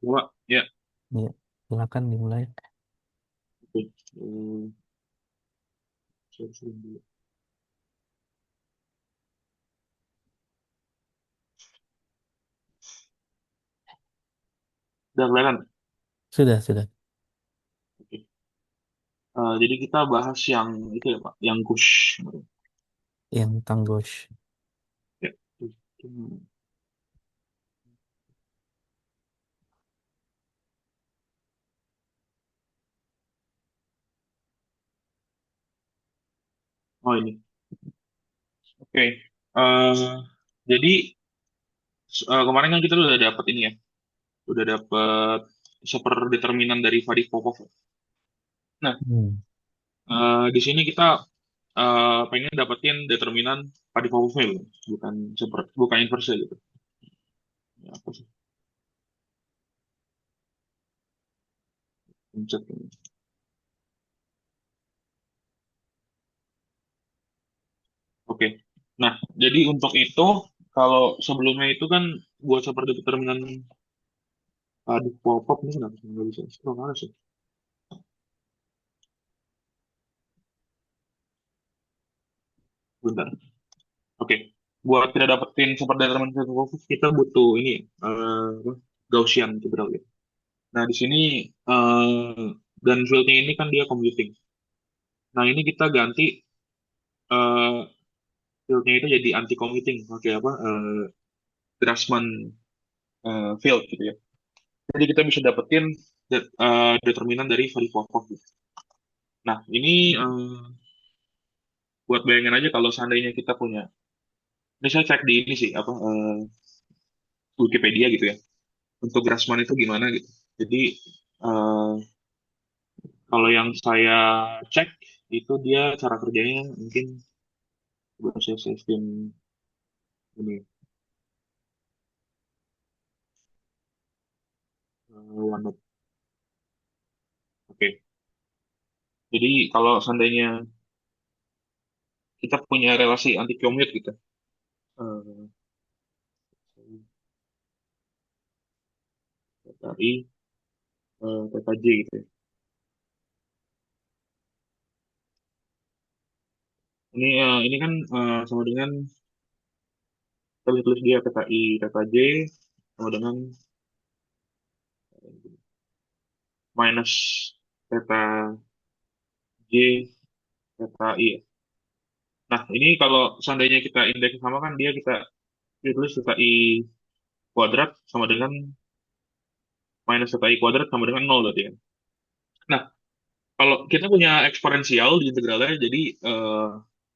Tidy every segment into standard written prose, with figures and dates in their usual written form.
Dua, ya. Ya, silakan dimulai. Oke. Saya dulu. Udah kelihatan? Sudah, sudah. Oke. Jadi kita bahas yang itu ya, Pak, yang Gush. Yang Tanggos. Ya. Hmm. Oh ini. Oke. Jadi kemarin kan kita udah dapat ini ya, udah dapat super determinan dari Vadik Popov. Nah, Hmm. di sini kita pengen dapetin determinan Vadik Popovnya, bukan super, bukan inverse gitu. Ya, apa sih? Pencet ini. Oke. Nah, jadi untuk itu, kalau sebelumnya itu kan buat super determinan Vadik Popov ini kenapa sih nggak bisa scroll mana sih? Bentar. Oke. Buat kita dapetin super determinan Vadik Popov, kita butuh ini, apa? Gaussian integral gitu. Nah, di sini dan fieldnya ini kan dia computing. Nah, ini kita ganti eh fieldnya itu jadi anti commuting pakai apa? Grassmann field gitu ya. Jadi kita bisa dapetin determinan dari Valikov gitu. Nah, ini buat bayangin aja kalau seandainya kita punya, ini saya cek di ini sih apa Wikipedia gitu ya. Untuk Grassmann itu gimana gitu. Jadi eh, kalau yang saya cek itu dia cara kerjanya mungkin bahasa sistem ini OneNote. Oke. Jadi kalau seandainya kita punya relasi anti commute gitu, eh, dari PKJ gitu ya. Ini kan sama dengan kita bisa tulis dia PKI PKJ sama dengan minus PKJ PKI. Nah, ini kalau seandainya kita indeks sama kan dia kita tulis PKI kuadrat sama dengan minus PKI kuadrat sama dengan nol berarti ya. Nah, kalau kita punya eksponensial di integralnya, jadi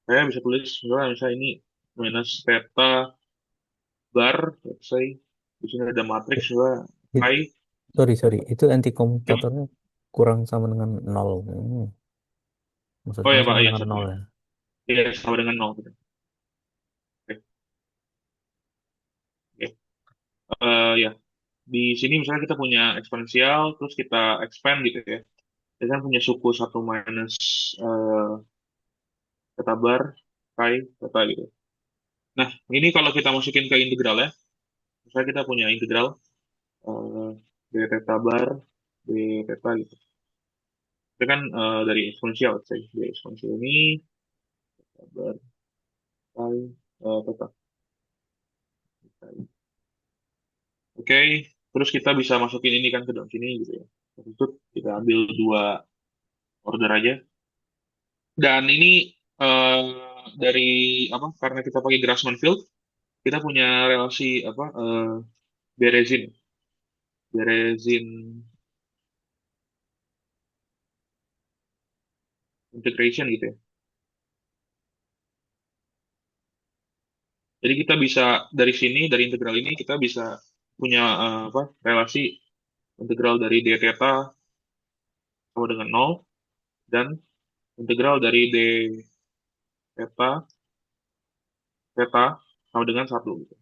saya bisa tulis misalnya ini minus theta bar, let's say, di sini ada matriks juga It- pi. sorry, sorry. Itu anti Ya. komutatornya kurang sama dengan nol. Maksud Oh kamu ya Pak, sama iya, dengan sorry. nol Ya. ya? Iya, sama dengan nol. Gitu. Oke, oke. Ya, di sini misalnya kita punya eksponensial, terus kita expand gitu ya. Kita kan punya suku satu minus eh, theta bar, pi, theta gitu. Nah, ini kalau kita masukin ke integral ya, misalnya kita punya integral eh, d theta bar, d theta gitu. Itu kan dari eksponensial, saya. Dari eksponensial ini, theta bar, pi, theta. Oke, terus kita bisa masukin ini kan ke dalam sini gitu ya. Terus itu kita ambil dua order aja. Dan ini eh, dari apa? Karena kita pakai Grassmann field, kita punya relasi apa? Berezin, Berezin integration gitu ya. Jadi kita bisa dari sini, dari integral ini kita bisa punya apa? Relasi integral dari d theta sama dengan nol dan integral dari d theta theta sama dengan satu gitu.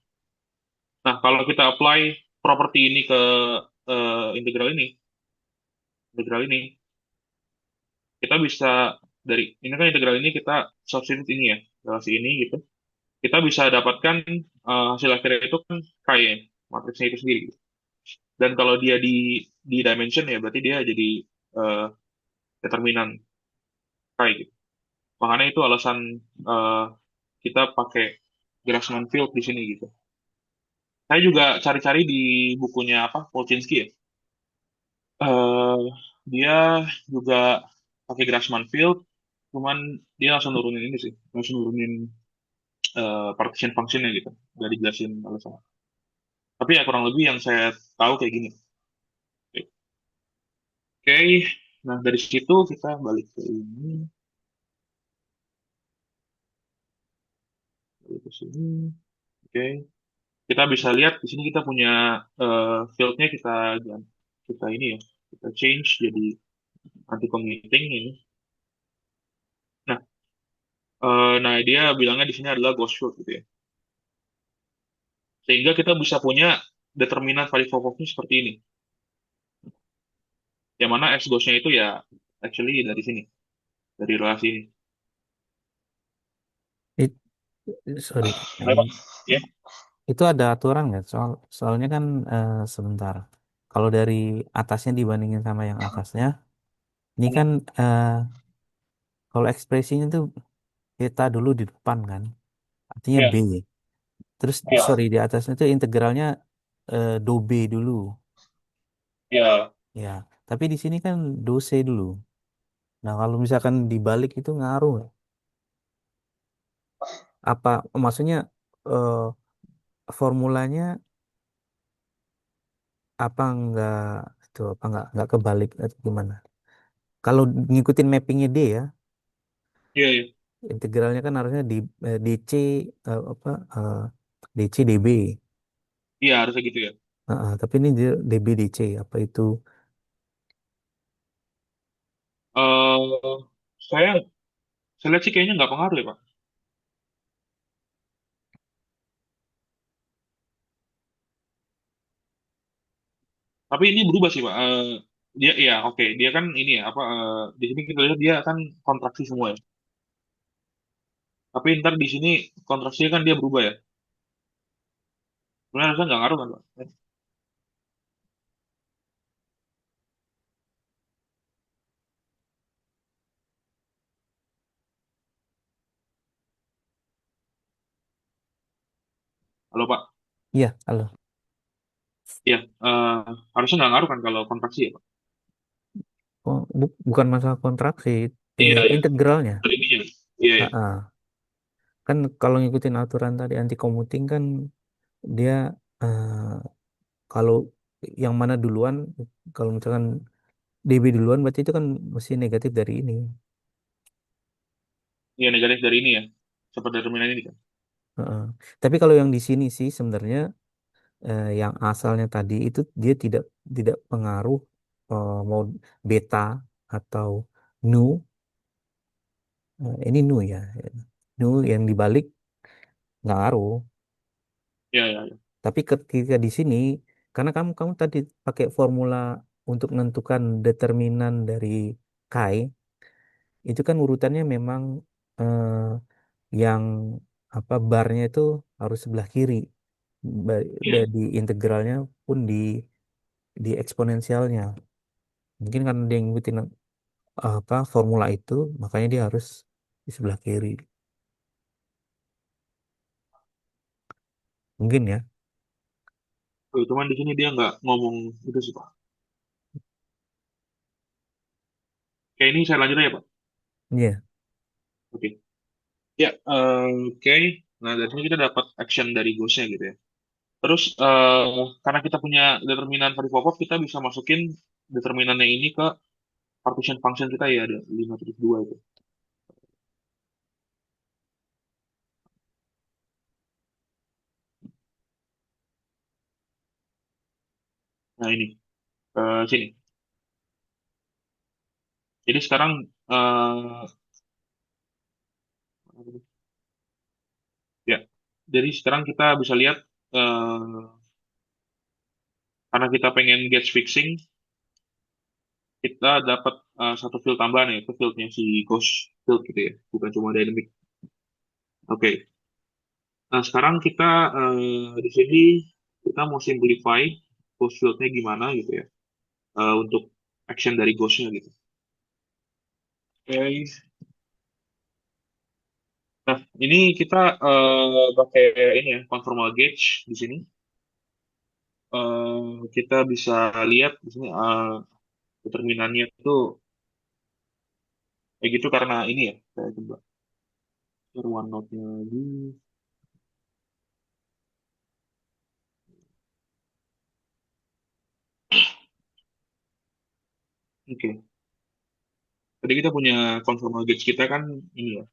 Nah, kalau kita apply properti ini ke integral ini, kita bisa dari ini kan integral ini kita substitute ini ya, relasi ini gitu. Kita bisa dapatkan hasil akhirnya itu kan kayak matriksnya itu sendiri. Gitu. Dan kalau dia di dimension ya berarti dia jadi eh, determinan kayak gitu. Makanya itu alasan eh, kita pakai Grassmann field di sini gitu. Saya juga cari-cari di bukunya apa Polchinski ya. eh Dia juga pakai Grassmann field, cuman dia langsung nurunin ini sih, langsung nurunin partition functionnya gitu. Gak dijelasin alasan. Tapi ya kurang lebih yang saya tahu kayak gini. Oke, nah dari situ kita balik ke ini, balik ke sini. Oke, kita bisa lihat di sini kita punya fieldnya kita ini ya, kita change jadi anti commuting ini. Nah, nah dia bilangnya di sini adalah ghost field gitu ya. Sehingga kita bisa punya determinan Valikov-nya seperti ini. Yang mana X ghostnya itu ya actually dari sini, dari relasi ini. It, sorry, Baik, Pak. Ya, itu ada aturan nggak? Soalnya kan sebentar. Kalau dari atasnya dibandingin sama yang atasnya, ini kan eh, kalau ekspresinya tuh beta dulu di depan kan, artinya ya, B. Terus ya, sorry di atasnya tuh integralnya do B dulu, ya, ya. Tapi di sini kan do C dulu. Nah kalau misalkan dibalik itu ngaruh nggak? Apa maksudnya eh, formulanya apa enggak itu apa enggak kebalik atau gimana? Kalau ngikutin mappingnya D ya, ya, ya. integralnya kan harusnya di DC apa DC DB. Iya harusnya gitu ya. Tapi ini dia DB DC apa itu? eh saya saya lihat sih kayaknya nggak pengaruh ya Pak. Tapi ini berubah sih Pak. Dia ya oke dia kan ini ya apa di sini kita lihat dia kan kontraksi semua ya. Tapi ntar di sini kontraksinya kan dia berubah ya. Sebenarnya harusnya nggak ngaruh kan Pak? Halo Pak. Iya, halo. Iya, harusnya nggak ngaruh kan kalau kontraksi ya Pak? Oh, bukan masalah kontraksi, Iya, iya. integralnya. Ini ya. Iya, Ah, iya. ah. Kan kalau ngikutin aturan tadi anti commuting kan dia eh, kalau yang mana duluan, kalau misalkan DB duluan berarti itu kan mesti negatif dari ini. Iya, negatif dari ini ya. Seperti determinan ini kan. Heeh. Tapi kalau yang di sini sih sebenarnya yang asalnya tadi itu dia tidak tidak pengaruh mau beta atau nu. Ini nu ya, nu yang dibalik nggak ngaruh. Iya, iya, iya. Tapi ketika di sini karena kamu kamu tadi pakai formula untuk menentukan determinan dari Kai itu kan urutannya memang eh, yang apa barnya itu harus sebelah kiri. Iya. Di integralnya pun di eksponensialnya. Mungkin karena dia ngikutin apa formula itu, makanya dia harus di sebelah kiri. Mungkin ya. Cuman di sini dia nggak ngomong itu sih Pak. Kayak ini saya lanjut aja Pak. Iya. Oke. Ya, oke. Nah, dari sini kita dapat action dari Ghost-nya gitu ya. Terus, karena kita punya determinan Varipopov, kita bisa masukin determinannya ini ke partition function kita ya, ada 5,2 itu. Nah, ini, sini. Jadi sekarang, eh ya, jadi sekarang kita bisa lihat, karena kita pengen gauge fixing, kita dapat satu field tambahan ya, itu fieldnya si Ghost field gitu ya, bukan cuma dynamic. Oke. Nah, sekarang kita di sini kita mau simplify force field-nya gimana gitu ya, untuk action dari Ghost-nya gitu. Oke. Nah, ini kita pakai ini ya, conformal gauge di sini. Kita bisa lihat di sini determinannya itu kayak gitu karena ini ya. Saya coba share OneNote-nya lagi. Oke. Tadi kita punya conformal gauge kita kan ini ya.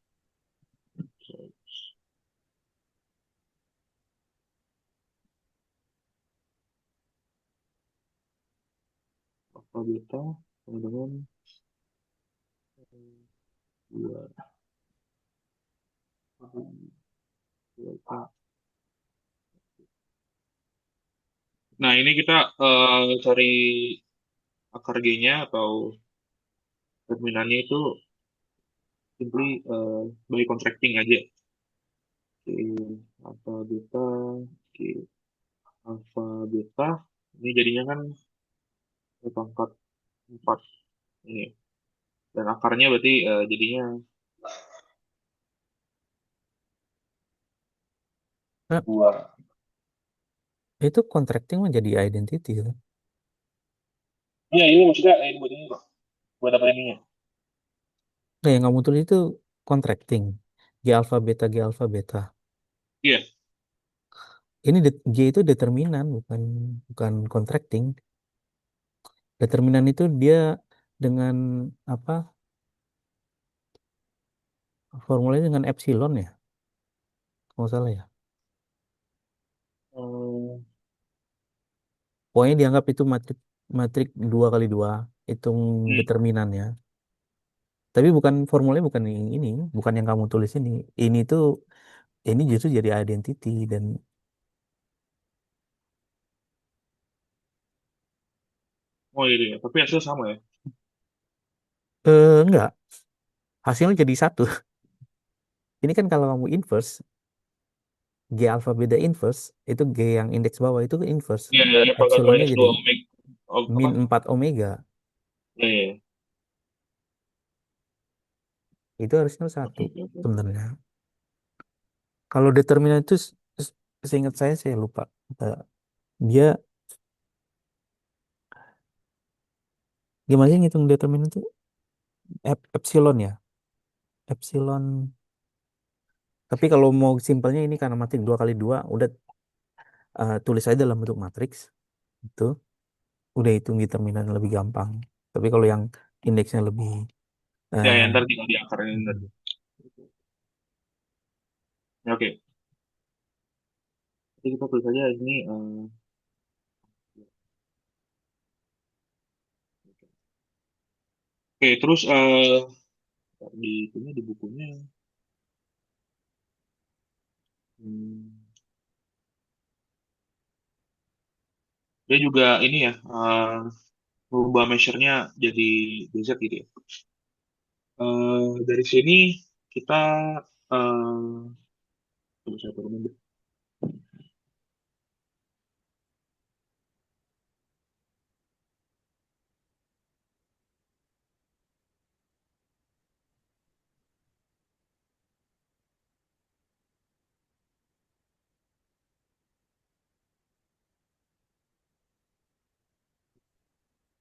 Apa beta sama dengan dua beta. Nah, ini kita cari akar G-nya atau determinannya itu simply by contracting aja. Oke, alpha beta, oke, alpha beta. Ini jadinya kan pangkat 4 ini. Dan akarnya berarti jadinya Nah, dua. itu contracting menjadi identity kan? Iya, ini maksudnya ini buat ini kok. Buat apa ininya? Nah, yang kamu tulis itu contracting. G alpha beta G alpha beta. Iya. Ini G itu determinan bukan bukan contracting. Determinan itu dia dengan apa? Formulanya dengan epsilon ya, kalau nggak salah ya. Hmm, Pokoknya dianggap itu matrik matrik 2 kali 2 hitung hmm. determinannya. Tapi bukan formulanya bukan yang ini, bukan yang kamu tulis ini. Ini tuh ini justru jadi identity dan Oh iya, iya. Tapi hasil sama ya. enggak, hasilnya jadi satu. Ini kan kalau kamu inverse, G alpha beta inverse, itu G yang indeks bawah itu inverse. Iya, iya, ada pangkat Epsilonnya minus jadi 2 omega. Oh, apa? min 4 omega. Iya, iya, iya. Itu harusnya satu Oke, oke, oke. sebenarnya. Kalau determinan itu seingat saya lupa. Eh, Dia gimana sih ngitung determinan itu? Epsilon ya. Epsilon. Tapi kalau mau simpelnya ini karena matrik 2 kali 2 udah tulis aja dalam bentuk matriks. Itu udah hitung determinan lebih gampang. Tapi kalau yang indeksnya lebih Ya, eh, yang ntar tinggal diakarin ntar. mm, Ya, oke. Jadi kita tulis aja ini. Oke, terus di bukunya. Hmm, dia juga ini ya, merubah measure-nya jadi DZ gitu ya. Dari sini kita coba saya turunin deh.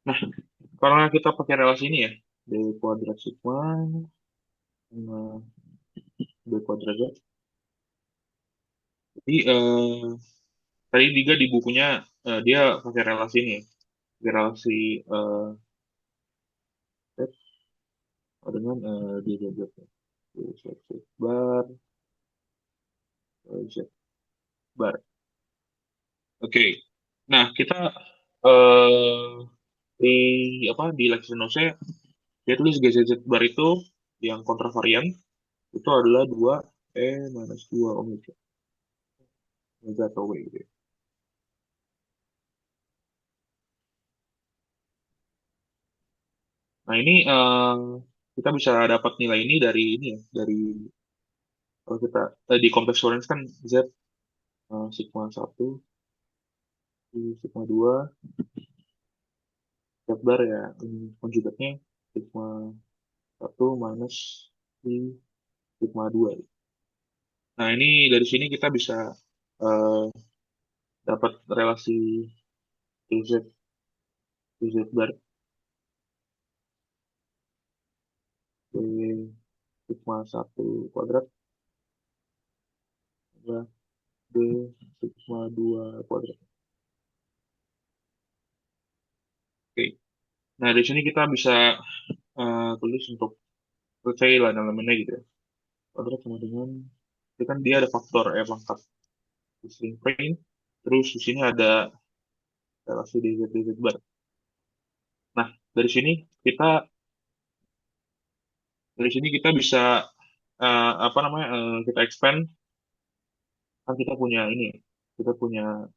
Nah, karena kita pakai relasi ini ya, D kuadrat sigma sama D kuadrat Z. Jadi tadi Diga di bukunya dia pakai relasi ini ya, pakai relasi Z dengan D Z Z Z bar Z bar. Oke. Nah, kita eh di apa di Lexis Noce dia tulis GZZ bar itu yang kontravarian itu adalah 2 minus 2 omega omega atau W gitu ya. Nah, ini kita bisa dapat nilai ini dari ini ya, dari kalau kita di complex Lorentz kan Z sigma 1 di sigma 2 bar ya ini konjugatnya sigma 1 minus di sigma 2. Nah, ini dari sini kita bisa eh, dapat relasi dz bar dari sigma 1 kuadrat tambah d sigma 2 kuadrat. Oke. Nah, di sini kita bisa tulis untuk selesai lah elemennya gitu ya. Kuadrat sama dengan, itu kan dia ada faktor pangkat string frame. Terus di sini ada relasi dz bar. Nah, dari sini kita dari sini kita bisa apa namanya kita expand, kan kita punya ini, kita punya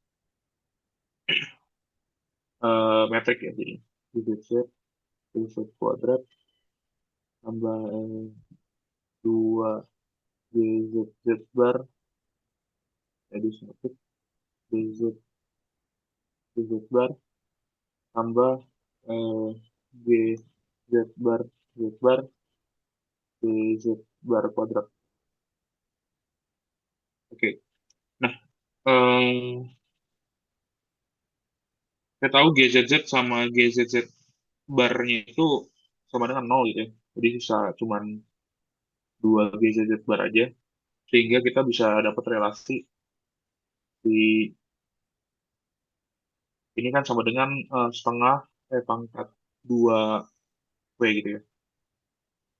metrik ya, jadi dz kuadrat tambah 2 dz bar jadi metrik dz bar tambah eh, g z bar dz bar kuadrat. Oke. Nah, eh, saya tahu GZZ sama GZZ barnya itu sama dengan nol gitu ya. Jadi bisa cuman 2 GZZ bar aja. Sehingga kita bisa dapat relasi di ini kan sama dengan setengah pangkat 2 W gitu ya.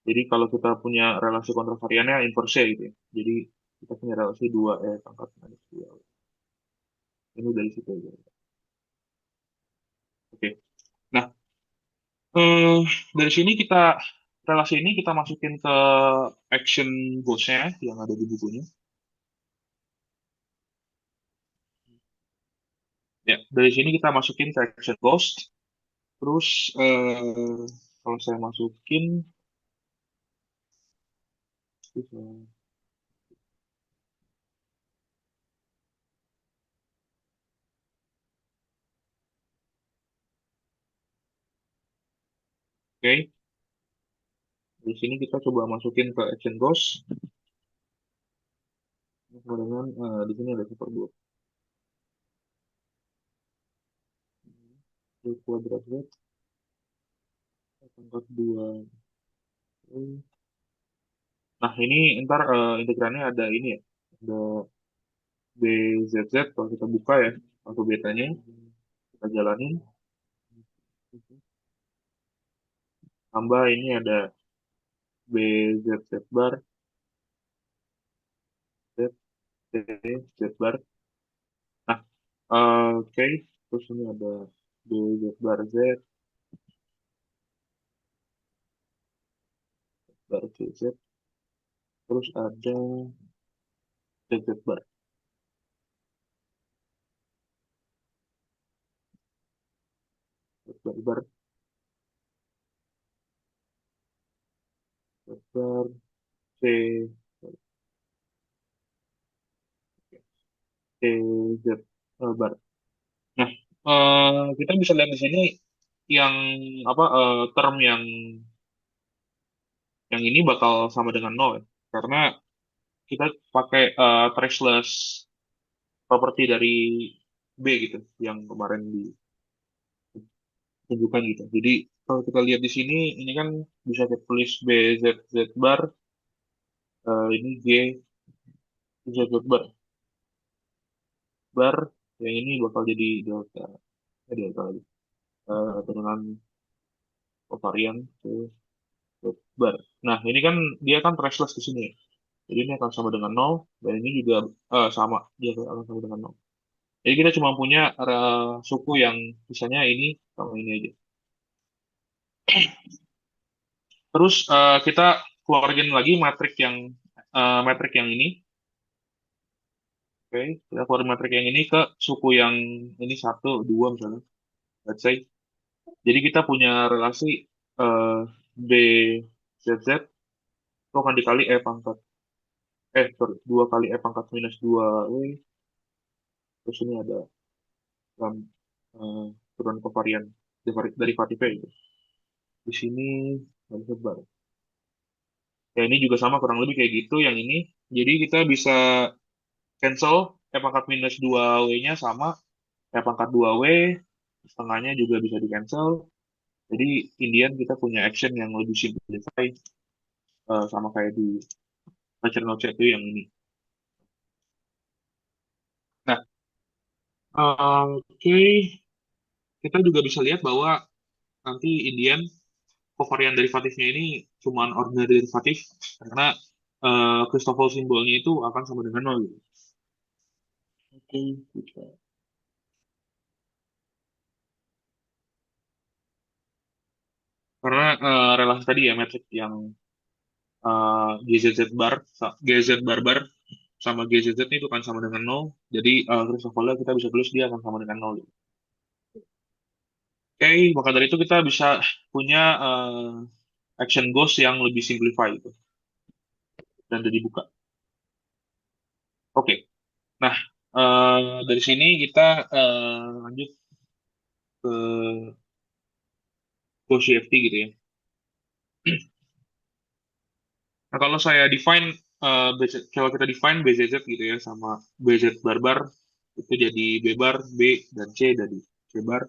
Jadi kalau kita punya relasi kontravariannya inverse gitu ya. Jadi kita punya relasi 2 pangkat minus 2. Ini dari situ aja. Oke. Nah, eh, dari sini relasi ini kita masukin ke action goals-nya yang ada di bukunya. Ya, dari sini kita masukin ke action goals. Terus kalau saya masukin, oke, di sini kita coba masukin ke action goals. Kemudian di sini ada super dua kuadrat z pangkat 2. Nah, ini ntar integrannya ada ini ya. Ada BZZ kalau kita buka ya, atau betanya. Kita jalanin. Tambah ini ada BZZ bar, Z, Z, Z bar. Nah, oke. Terus ini ada BZ bar Z, bar CZ. Terus ada ZZ bar, Z bar, Z bar, C, C, Z bar. Nah, kita bisa lihat di sini yang apa term yang ini bakal sama dengan nol ya. Karena kita pakai traceless property dari B gitu yang kemarin ditunjukkan gitu. Jadi kalau kita lihat di sini ini kan bisa kita tulis B Z Z bar, ini G Z Z bar yang ini bakal jadi delta delta lagi dengan kovarian ke Z bar. Nah, ini kan dia kan traceless di sini ya. Jadi ini akan sama dengan nol dan ini juga sama, dia akan sama dengan nol. Jadi kita cuma punya suku yang misalnya ini sama ini aja. Terus kita keluarin lagi metrik yang ini. Oke, kita keluarin metrik yang ini ke suku yang ini satu, dua misalnya. Let's say. Jadi kita punya relasi eh, B Z Z itu akan dikali pangkat sorry, 2 kali pangkat minus 2 W. Terus ini ada dalam turunan kovarian derivatifnya itu. Di sini nggak bisa bar. Ya ini juga sama kurang lebih kayak gitu yang ini. Jadi kita bisa cancel E pangkat minus 2W-nya sama E pangkat 2W, setengahnya juga bisa di cancel. Jadi Indian kita punya action yang lebih simplify sama kayak di lecture notes itu yang ini. Nah, oke, kita juga bisa lihat bahwa nanti Indian covariant derivatifnya ini cuman ordinary derivatif karena Christoffel simbolnya itu akan sama dengan nol gitu. Oke, gitu. Karena relasi tadi ya metrik yang GZZ bar, GZ bar bar sama GZZ itu kan sama dengan nol. Jadi Christoffel kita bisa tulis dia akan sama dengan nol. Oke, maka dari itu kita bisa punya action goals yang lebih simplify itu dan udah dibuka. Oke, nah dari sini kita lanjut ke goals CFT gitu ya. Nah kalau saya define kalau kita define BZZ gitu ya sama BZ barbar itu jadi B bar, B dan C dari C bar.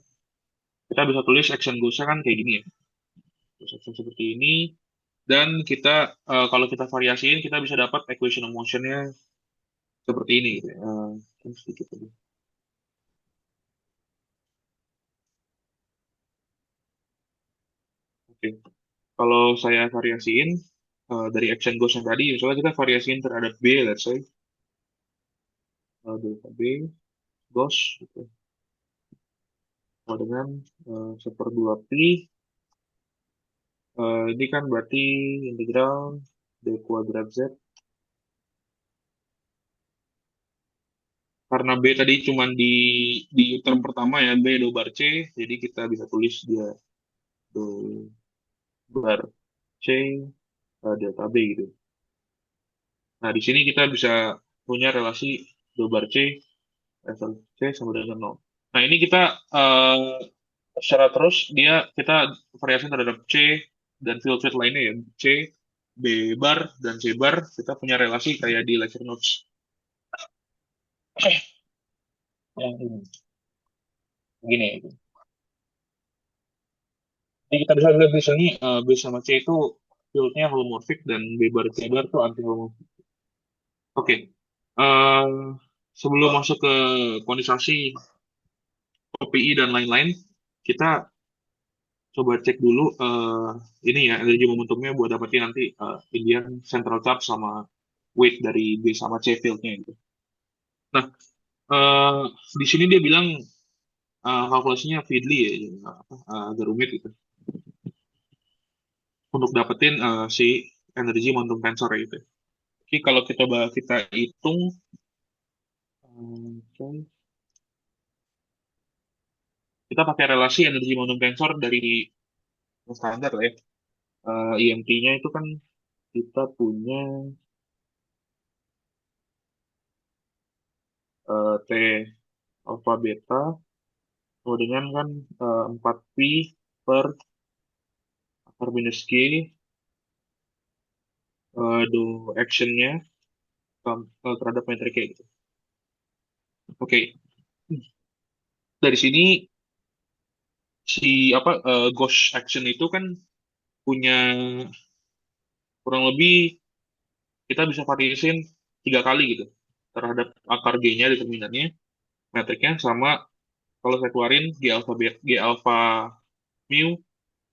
Kita bisa tulis action goals-nya kan kayak gini ya. Terus action seperti ini dan kita kalau kita variasiin kita bisa dapat equation of motion-nya seperti ini gitu ya. Sedikit aja. Oke. Kalau saya variasiin dari action goals yang tadi, misalnya kita variasiin terhadap B, let's say, delta B, goals, gitu. Sama dengan 1/2 pi, ini kan berarti integral D kuadrat Z. Karena B tadi cuma di term pertama ya, B do bar C, jadi kita bisa tulis dia do bar C delta B gitu. Nah, di sini kita bisa punya relasi do bar C, level C sama dengan nol. Nah, ini kita eh, secara terus kita variasi terhadap C dan field set lainnya ya C, B bar dan C bar kita punya relasi kayak di lecture notes yang ini gini ya. Jadi kita bisa lihat di sini B sama C itu fieldnya holomorphic dan B bar C bar itu anti holomorphic. Oke. Eh, Sebelum masuk ke kuantisasi OPI dan lain-lain, kita coba cek dulu ini ya energi momentumnya buat dapetin nanti Indian central charge sama weight dari B sama C fieldnya gitu. Nah, eh, di sini dia bilang kalkulasinya fiddly ya, jadi, agak rumit gitu untuk dapetin si energi momentum tensor ya gitu. Jadi kalau kita hitung, oke, kita pakai relasi energi momentum tensor dari yang standar lah ya. IMT-nya itu kan kita punya T alpha beta, kemudian kan 4 pi per akar minus G, do actionnya terhadap metriknya gitu. Oke, dari sini si apa ghost action itu kan punya kurang lebih kita bisa variasin 3 kali gitu terhadap akar G-nya determinannya, metriknya sama kalau saya keluarin G alpha mu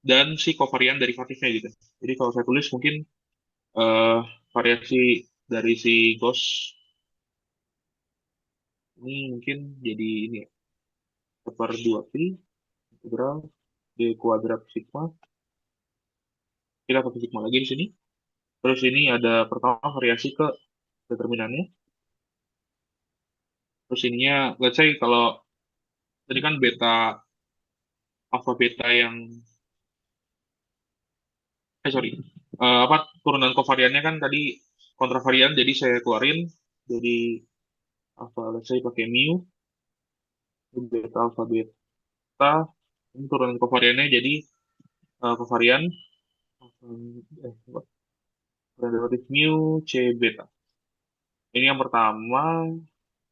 dan si kovarian derivatifnya gitu. Jadi kalau saya tulis mungkin eh, variasi dari si ghost ini mungkin jadi ini ya, per 2 pi integral D kuadrat sigma. Kita pakai sigma lagi di sini. Terus ini ada pertama variasi ke determinannya. Terus ininya, let's say kalau tadi kan alpha beta yang, sorry, apa turunan kovariannya kan tadi kontravarian, jadi saya keluarin jadi alpha, let's say pakai mu, beta alfa beta, ini turunan kovariannya jadi kovarian derivatif mu c beta. Ini yang pertama.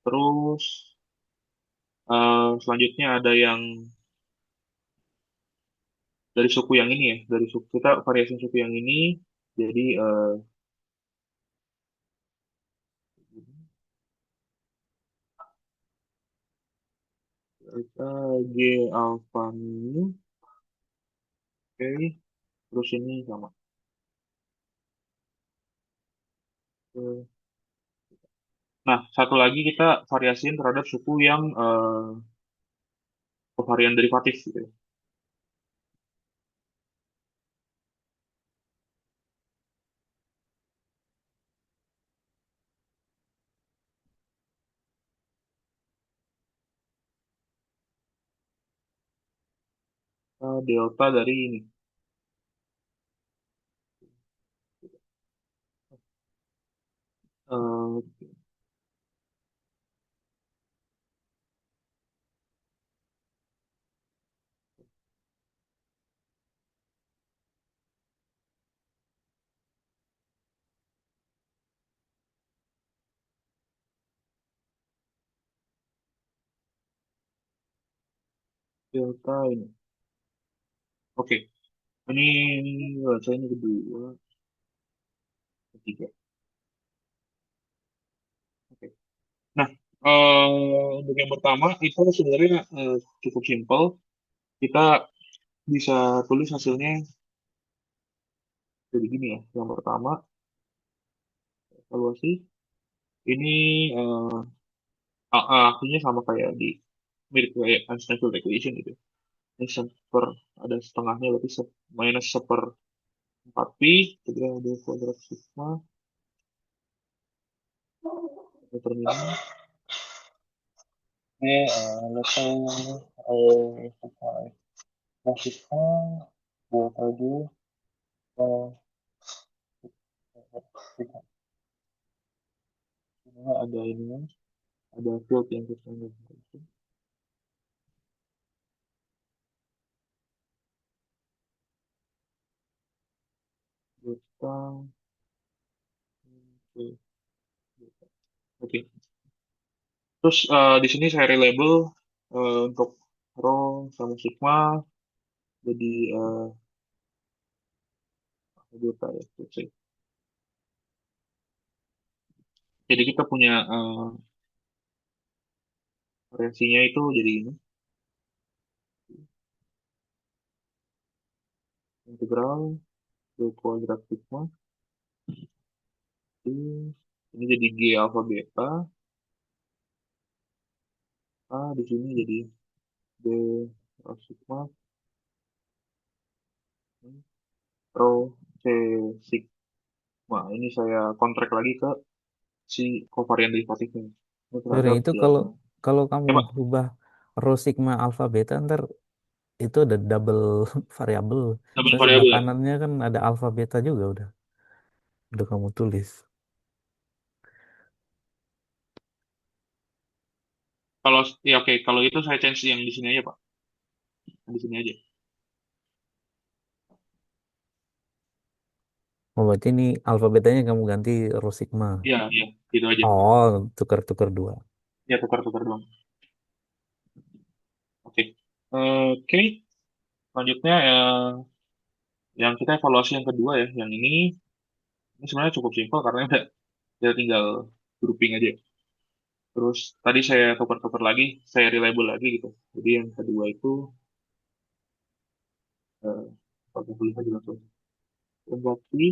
Terus selanjutnya ada yang dari suku yang ini ya, dari suku kita variasi suku yang ini. Jadi kita G alfa mu, oke. Terus ini sama. Nah, satu lagi kita variasiin terhadap suku yang kovarian derivatif gitu ya. Delta dari ini. Eh, delta ini. Oke, ini saya ini kedua, ketiga. Oke. Nah, untuk yang pertama itu sebenarnya cukup simpel. Kita bisa tulis hasilnya jadi gini ya. Yang pertama, evaluasi. Ini hasilnya sama kayak di mirip kayak Einstein field equation gitu. Ini seper ada setengahnya berarti minus seper 4 pi, kemudian ada kuadrat sigma determinan. Ini level sigma buat lagi ada ini ada field yang kita kita oke. Terus di sini saya relabel untuk rho sama sigma jadi delta ya. Let's say. Jadi kita punya variasinya itu jadi ini integral dua kuadrat sigma ini jadi g alpha beta di sini jadi b sigma rho c sigma. Ini saya kontrak lagi ke si kovarian derivatifnya. Ini Sorry, terhadap itu yang kalau kalau kamu ya Pak, berubah rho sigma alpha beta ntar itu ada double variabel. double Soalnya sebelah variabel ya. kanannya kan ada alpha beta juga udah kamu tulis. Kalau ya oke, kalau itu saya change yang di sini aja Pak. Di sini aja. Oh, berarti ini alpha betanya kamu ganti rho sigma. Iya, iya, gitu aja. Oh, tukar-tukar dua. Ya tukar-tukar doang. Oke. Oke, selanjutnya yang kita evaluasi yang kedua ya, yang ini sebenarnya cukup simpel karena udah ya tinggal grouping aja. Terus tadi saya tukar-tukar lagi, saya relabel lagi gitu. Jadi yang kedua itu eh, pakai tulis aja langsung. Berarti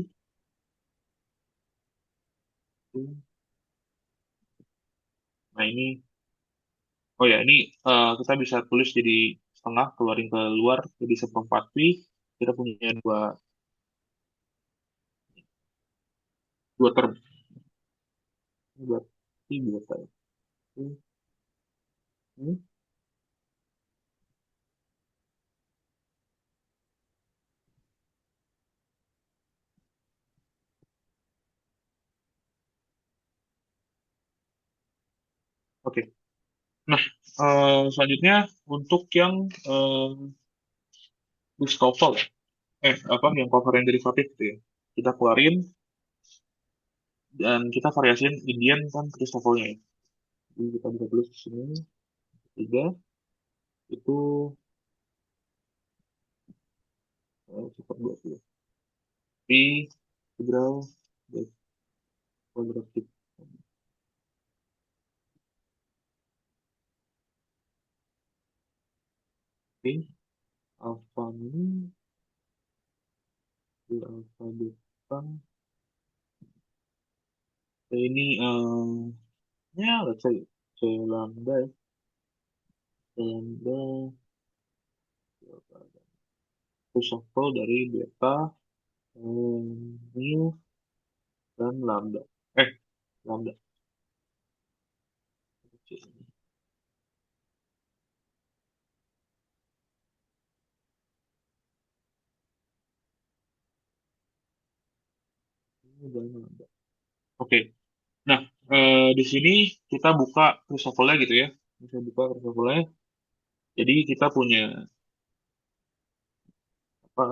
nah ini oh ya ini kita bisa tulis jadi setengah keluarin ke luar jadi seperempat pi. Kita punya dua term. Dua pi dua term. Hmm, Oke. Nah, selanjutnya untuk yang eh, Christoffel, apa yang cover yang derivatif itu ya. Kita keluarin dan kita variasiin Indian kan Christoffelnya ya. Jadi kita bisa tulis di sini tiga itu super 20. Pi integral dari kuadratik. Oke, alfa ini di alfa beta. Ini ya let's say C lambda ya. C lambda Christoffel dari beta mu dan lambda. Eh, lambda. Mu dan lambda. Oke. Nah, di sini kita buka Christoffel gitu ya. Bisa buka Christoffel. Jadi kita punya apa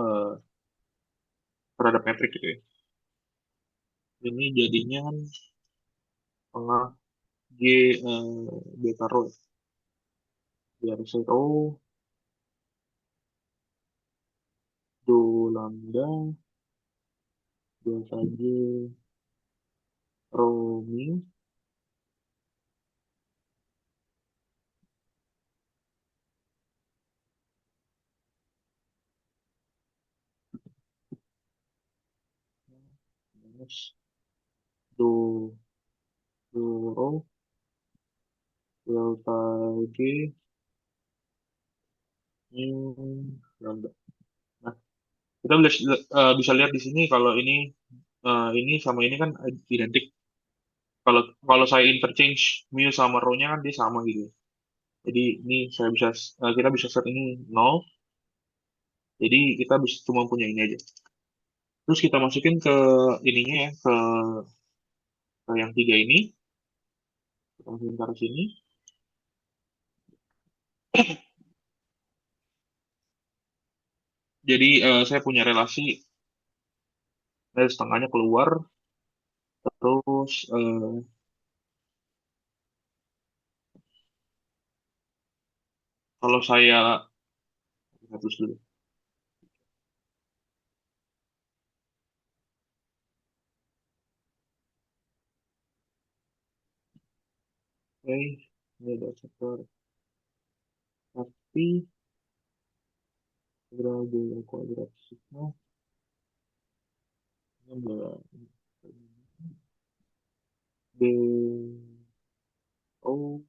terhadap metrik gitu ya. Ini jadinya kan tengah G beta rho. Biar saya tahu do lambda delta G rho mi minus do do rho delta G mu lambda. Nah, kita bisa lihat di sini kalau ini sama ini kan identik. Kalau kalau saya interchange mu sama rho-nya kan dia sama gitu. Jadi ini kita bisa set ini nol. Jadi kita bisa cuma punya ini aja. Terus kita masukin ke ininya ya, ke yang tiga ini. Kita masukin ke arah sini. Jadi saya punya relasi dari setengahnya keluar. Terus kalau saya hapus dulu. Oke, ini ada sektor tapi integral kuadrat sigma ini adalah d o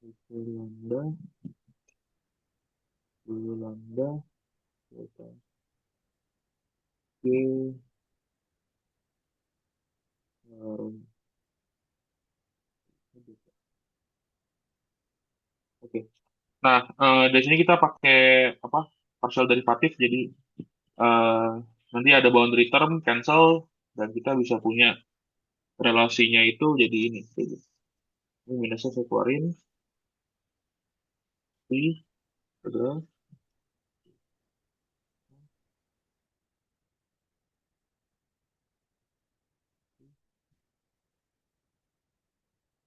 itu lambda dulu lambda delta g rum. Oke. Nah, dari sini kita pakai apa? Partial derivatif. Jadi eh, nanti ada boundary term cancel dan kita bisa punya relasinya itu jadi ini. Jadi, ini minusnya saya keluarin. I adalah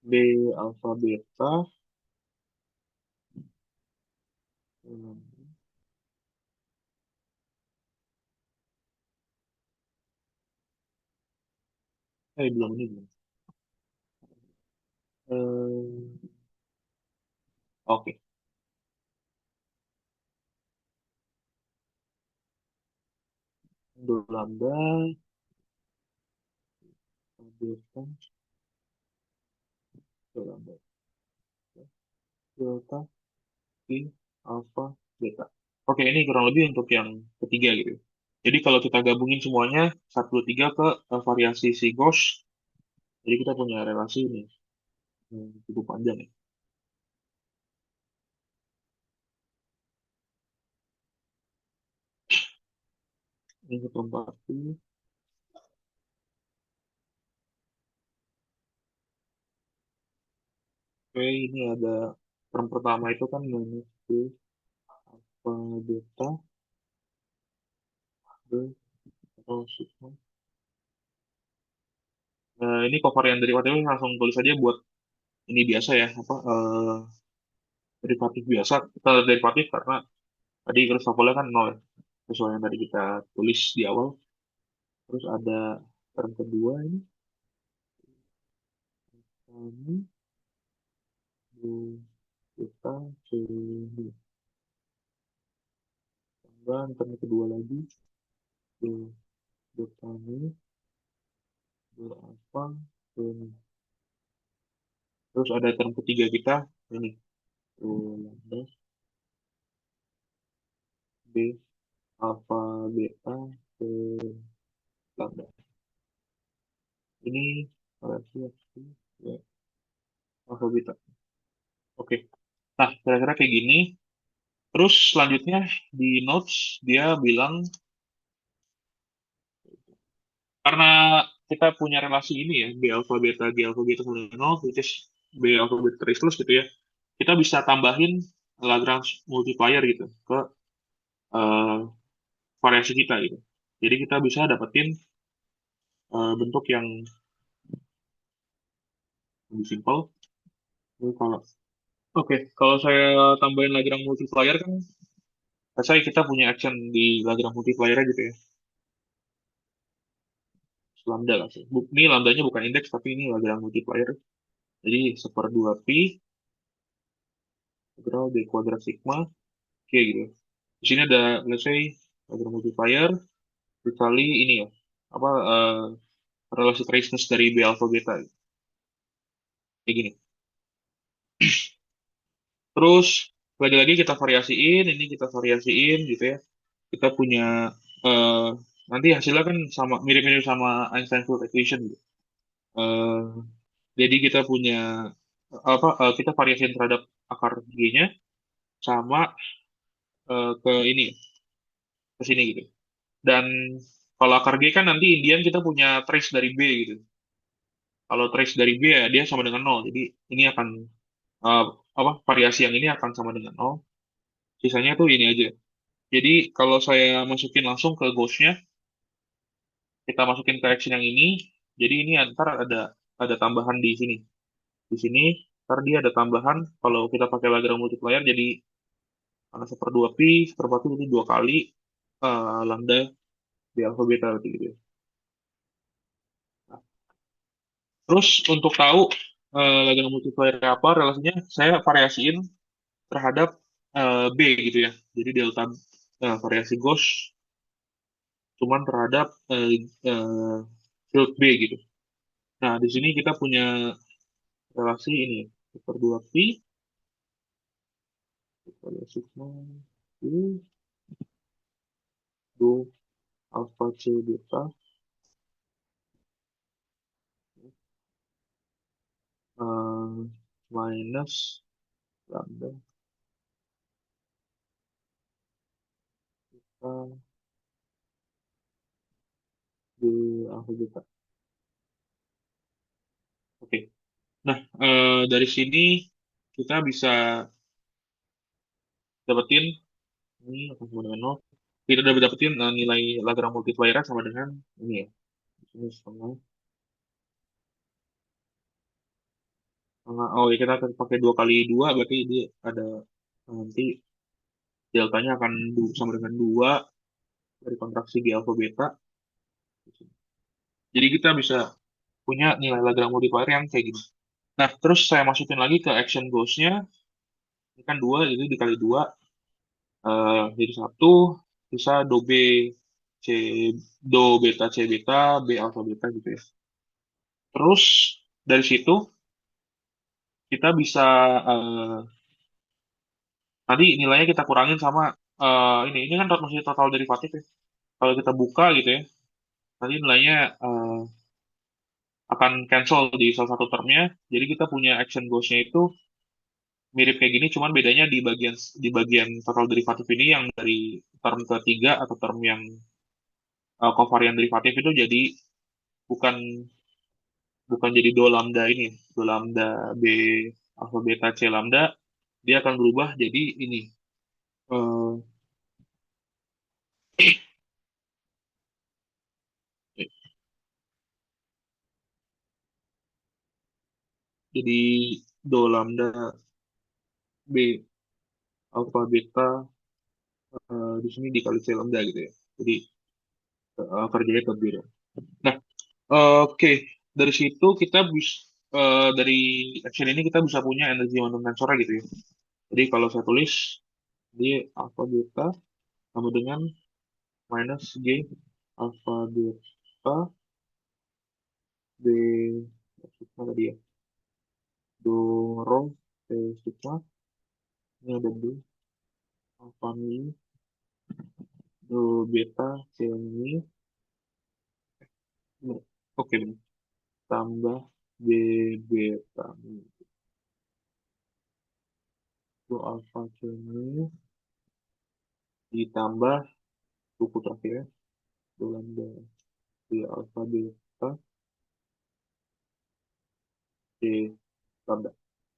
B alfa beta. Belum ini belum. Eh, oke. Dua lambda beta dua lambda delta I alfa beta. Oke, ini kurang lebih untuk yang ketiga gitu. Jadi kalau kita gabungin semuanya 1, 2, 3 ke variasi si Gauss, jadi kita punya relasi ini cukup panjang ya. Ini keempat ini. Oke, ini ada term pertama itu kan minus B beta B atau sigma. Nah, ini covariant derivatifnya langsung tulis aja buat ini biasa ya, apa derivatif biasa. Kita derivatif karena tadi Christoffel kan nol ya, sesuai yang tadi kita tulis di awal. Terus ada term kedua ini, ini B beta C B. Tambah term kedua lagi, B beta ini, B alpha, B ini. Terus ada term ketiga kita, ini, B lambda, B alpha beta, B lambda. Ini relasi ya, alpha beta. Oke. Nah, kira-kira kayak gini. Terus selanjutnya di notes dia bilang karena kita punya relasi ini ya, B alpha beta G alpha beta sama dengan 0, which is B alpha beta terus gitu ya. Kita bisa tambahin Lagrange multiplier gitu ke eh, variasi kita gitu. Jadi kita bisa dapetin bentuk yang lebih simpel. Ini kalau Oke, kalau saya tambahin Lagrange multiplier kan, saya kita punya action di Lagrange multiplier gitu ya, lambda lah sih. Ini lambdanya bukan indeks, tapi ini Lagrange multiplier. Jadi seperdua pi integral d kuadrat sigma Oke gitu. Di sini ada, let's say, Lagrange multiplier dikali ini ya, apa relasi traceless dari B alpha beta kayak gini. Terus lagi-lagi kita variasiin, ini kita variasiin gitu ya. Kita punya eh, nanti hasilnya kan sama mirip-mirip sama Einstein field equation gitu. Eh, jadi kita punya kita variasiin terhadap akar G-nya sama ke ini ke sini gitu. Dan kalau akar G kan nanti Indian kita punya trace dari B gitu. Kalau trace dari B ya dia sama dengan nol. Jadi ini akan eh, variasi yang ini akan sama dengan nol. Sisanya tuh ini aja. Jadi kalau saya masukin langsung ke Gauss-nya, kita masukin ke action yang ini. Jadi ini antar ada tambahan di sini. Di sini ntar dia ada tambahan kalau kita pakai Lagrange multiplier jadi karena seperdua pi seperempat pi jadi dua kali lambda di alfa beta berarti gitu ya. Nah, terus untuk tahu Lagrange multiplier apa relasinya, saya variasiin terhadap B gitu ya. Jadi delta variasi Gauss cuman terhadap eh, field B gitu. Nah, di sini kita punya relasi ini per 2 pi pada sigma U do alpha C beta eh, minus lambda beta D alpha beta. Oke. Nah, dari sini kita bisa dapetin ini akan sama dengan 0. Kita udah dapetin nilai Lagrange multiplier sama dengan ini ya. Ini setengah. Oh ya kita akan pakai dua kali dua berarti dia ada nanti deltanya akan sama dengan dua dari kontraksi di alfa beta. Jadi kita bisa punya nilai Lagrange multiplier yang kayak gini. Nah, terus saya masukin lagi ke action goals-nya. Ini kan dua, itu dikali dua. Jadi satu, bisa do B, C, do beta, C beta, B alpha beta gitu ya. Terus dari situ kita bisa eh, tadi nilainya kita kurangin sama ini kan masih total derivatif ya. Kalau kita buka gitu ya, nanti nilainya akan cancel di salah satu termnya. Jadi kita punya action goals-nya itu mirip kayak gini, cuman bedanya di bagian total derivatif ini yang dari term ketiga atau term yang covariant derivatif itu jadi bukan bukan jadi do lambda ini, do lambda B alfa beta c lambda, dia akan berubah jadi ini. eh, jadi do lambda b alfa beta di sini dikali c lambda gitu ya. Jadi kerjanya berbeda. Nah, oke. Dari situ kita bisa dari action ini kita bisa punya energi momentum tensornya gitu ya. Jadi kalau saya tulis di alfa beta sama dengan minus g alfa beta b sigma tadi ya. Dorong p sigma ini ada d alfa mi do beta c mi. Oke, benar. Tambah b beta mi do alfa c mi ditambah suku terakhir ya, do lambda d alfa beta c lambda.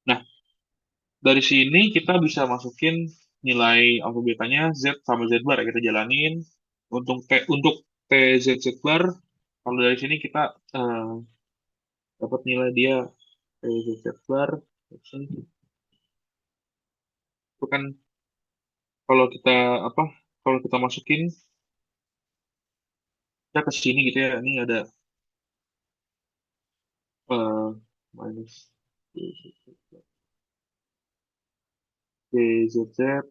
Nah, dari sini kita bisa masukin nilai alfa betanya Z sama Z bar ya. Kita jalanin untuk T Z Z bar. Kalau dari sini kita eh, dapat nilai dia T Z Z bar. Itu kan kalau kita apa? Kalau kita masukin kita ke sini gitu ya. Ini ada minus Z Z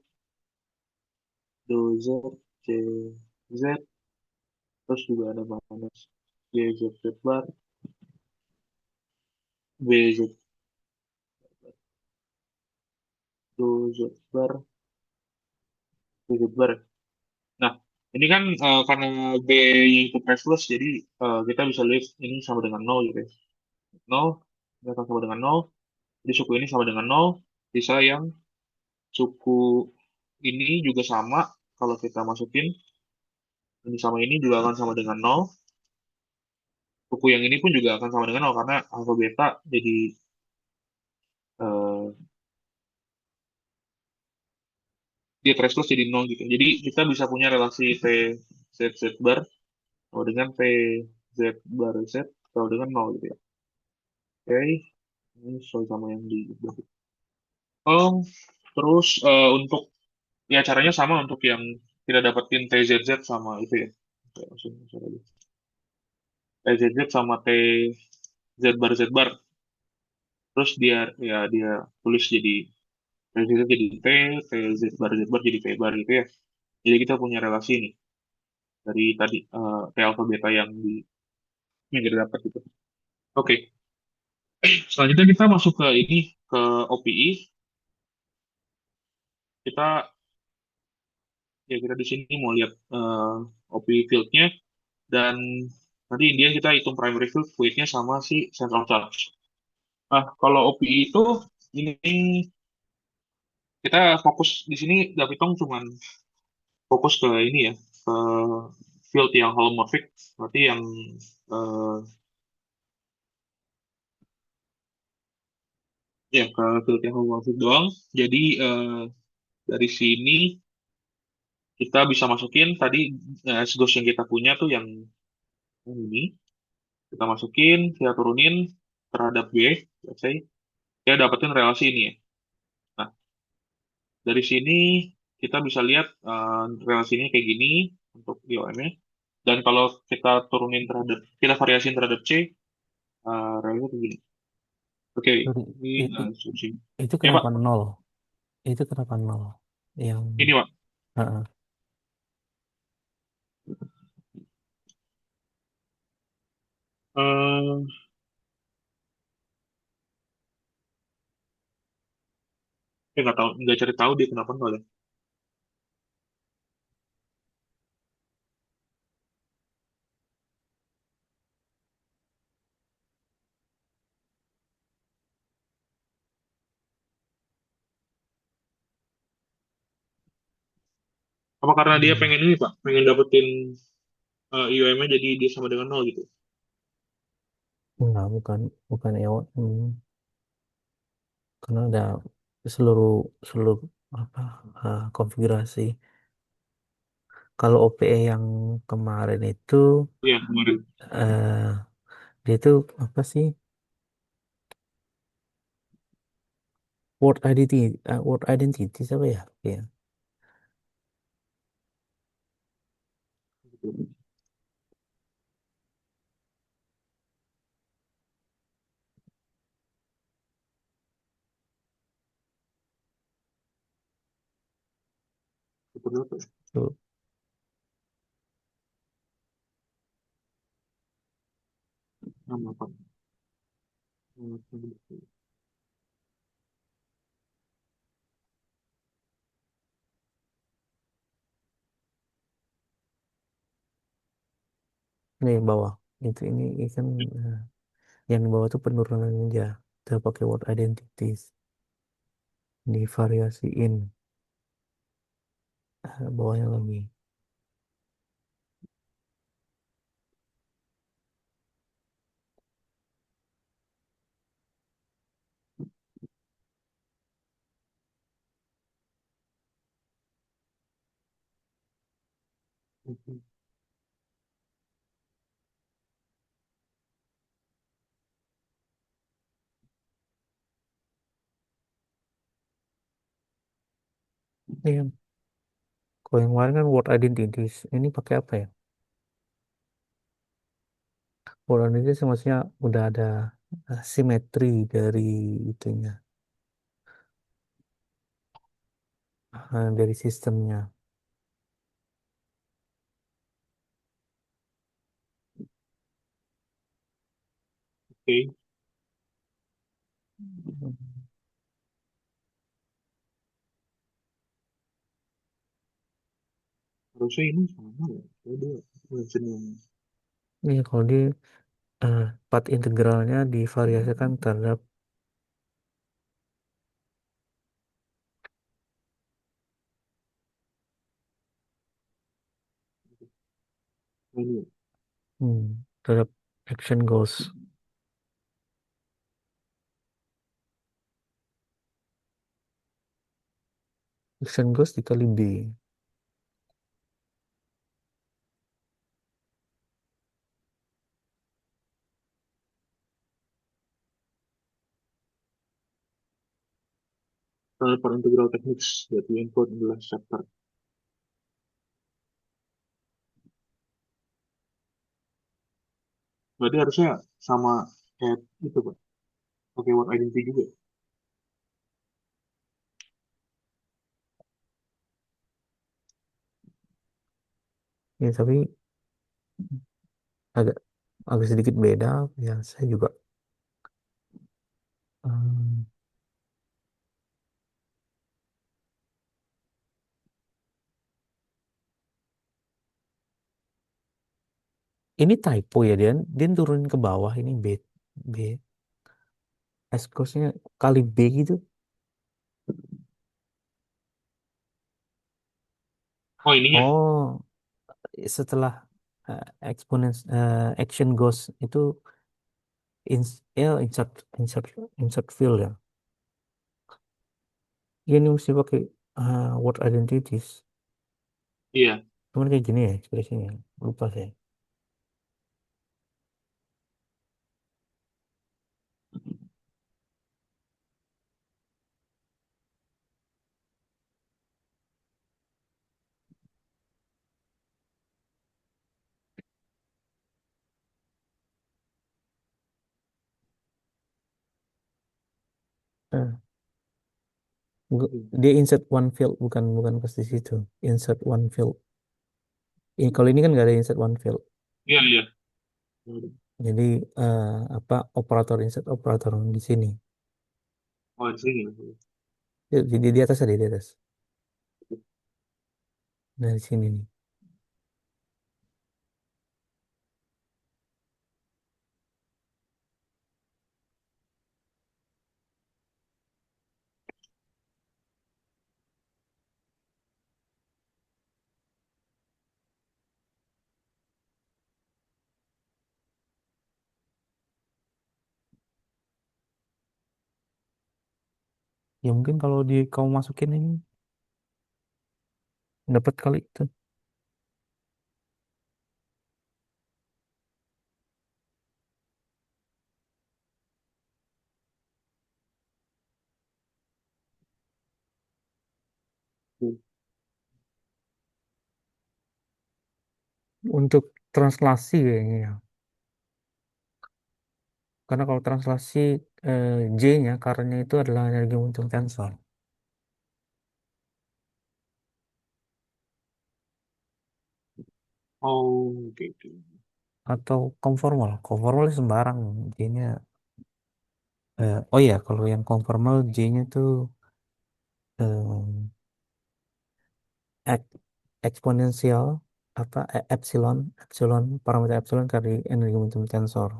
do Z C Z terus juga ada minus Z Z bar B Z do Z bar B Z bar. Nah, ini kan karena B itu priceless, jadi kita bisa lihat ini sama dengan nol gitu ya. Nol, ini akan sama dengan nol. Jadi suku ini sama dengan nol. Bisa yang suku ini juga sama. Kalau kita masukin ini sama ini juga akan sama dengan nol. Suku yang ini pun juga akan sama dengan nol karena alfa beta jadi eh, dia priceless jadi nol gitu. Jadi kita bisa punya relasi T Z Z bar sama dengan T Z bar Z sama dengan nol gitu ya. Oke, ini sesuai sama yang di Oh, terus untuk ya caranya sama untuk yang kita dapetin TZZ sama itu ya. Oke, langsung aja. TZZ sama TZ bar Z bar. Terus dia tulis jadi TZZ jadi T, TZ bar Z bar jadi T bar gitu ya. Jadi kita punya relasi nih dari tadi T alpha beta yang kita dapat gitu. Oke, selanjutnya kita masuk ke ini ke OPI. Kita kita di sini mau lihat OPI field-nya. Dan nanti dia kita hitung primary field weight-nya sama si central charge. Nah, kalau OPI itu ini kita fokus di sini Davitung cuman fokus ke ini ya, ke field yang holomorphic, berarti yang eh, ya ke field yang holomorphic doang. Jadi dari sini kita bisa masukin tadi S-GOS yang kita punya tuh yang ini, kita masukin, kita turunin terhadap B, let's say, kita dapetin relasi ini ya. Nah, dari sini kita bisa lihat relasinya kayak gini untuk IOM-nya. Dan kalau kita turunin terhadap, kita variasiin terhadap C, relasinya kayak gini. Oke, Sorry, ini asumsi. itu Ya Pak, kenapa nol? Itu kenapa nol? Yang ini Pak. Heeh. Eh, nggak tahu, nggak cari tahu dia kenapa nol ya. Apa karena dia Hmm. pengen ini Pak, pengen dapetin IOM-nya jadi dia sama dengan nol gitu. Enggak, bukan bukan EO. Hmm. karena ada seluruh seluruh apa konfigurasi. Kalau OPE yang kemarin itu Iya, kemarin. eh dia itu apa sih? Word identity apa ya? Ya, Seperti apa ya? itu. Nama apa? Ini yang bawah. Ini kan eh, yang di bawah itu penurunan aja. Kita pakai word identities, divariasiin bawahnya lagi. Ini yang kalau yang kemarin kan word identities, ini pakai apa ya? Word identities maksudnya udah ada simetri dari itunya, dari sistemnya. Oke, harusnya ini sama ya. Ada mention yang Ini kalau di part integralnya divariasikan terhadap ini. terhadap action goals. Action goals dikali B. For integral techniques that we include in the last chapter. Berarti harusnya sama kayak itu, Pak. Pakai word identity juga. Ya, tapi agak agak sedikit beda. Ya, saya juga. hmm, ini typo ya, dia turunin ke bawah ini B S cosnya kali B gitu. Oh, ininya. Oh, setelah exponent action goes itu insert field ya. Ini mesti pakai word identities. Iya. Cuman kayak gini ya ekspresinya. Lupa saya. Eh, dia insert one field bukan bukan pas di situ. Insert one field. Ini kalau ini kan nggak ada insert one field. Iya, iya. Jadi eh, apa operator insert operator di sini. Oh, di sini. Di atas ada di atas. Nah, di sini nih. Ya mungkin kalau di kamu masukin ini dapat kali itu. Hmm. Untuk translasi kayaknya ya. Karena kalau translasi J-nya karena itu adalah energi momentum tensor Oh, oke, oke. atau conformal. Conformal sembarang J-nya. Oh iya, kalau yang conformal J-nya tuh eh, ek- eksponensial apa epsilon epsilon parameter epsilon kali energi momentum tensor.